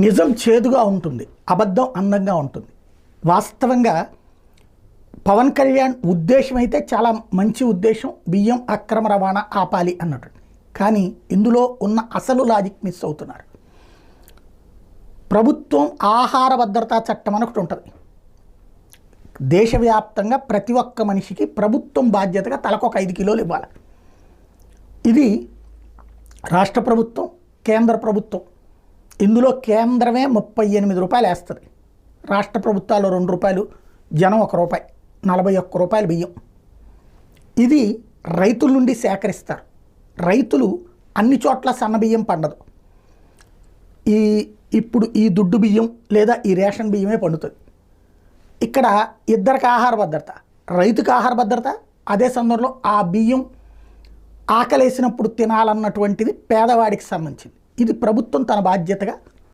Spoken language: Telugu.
నిజం చేదుగా ఉంటుంది, అబద్ధం అందంగా ఉంటుంది. వాస్తవంగా పవన్ కళ్యాణ్ ఉద్దేశం అయితే చాలా మంచి ఉద్దేశం, బియ్యం అక్రమ రవాణా ఆపాలి అన్నట్టు. కానీ ఇందులో ఉన్న అసలు లాజిక్ మిస్ అవుతున్నారు. ప్రభుత్వం ఆహార భద్రతా చట్టం అని ఒకటి ఉంటుంది. దేశవ్యాప్తంగా ప్రతి ఒక్క మనిషికి ప్రభుత్వం బాధ్యతగా తలకొక 5 కిలోలు ఇవ్వాలి. ఇది రాష్ట్ర ప్రభుత్వం, కేంద్ర ప్రభుత్వం. ఇందులో కేంద్రమే 38 రూపాయలు వేస్తుంది, రాష్ట్ర ప్రభుత్వాలు 2 రూపాయలు, జనం 1 రూపాయి, 41 రూపాయలు బియ్యం. ఇది రైతుల నుండి సేకరిస్తారు. రైతులు అన్ని చోట్ల సన్న బియ్యం పండదు. ఇప్పుడు ఈ దుడ్డు బియ్యం లేదా ఈ రేషన్ బియ్యమే పండుతుంది. ఇక్కడ ఇద్దరికి ఆహార భద్రత, రైతుకి ఆహార భద్రత, అదే సందర్భంలో ఆ బియ్యం ఆకలేసినప్పుడు తినాలన్నటువంటిది పేదవాడికి సంబంధించింది. ఇది ప్రభుత్వం తన బాధ్యతగా